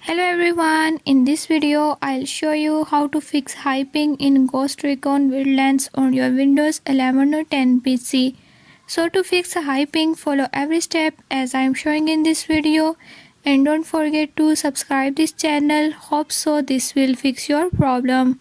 Hello everyone, in this video I'll show you how to fix high ping in Ghost Recon Wildlands on your Windows 11 or 10 PC. So to fix a high ping, follow every step as I am showing in this video, and don't forget to subscribe this channel. Hope so this will fix your problem.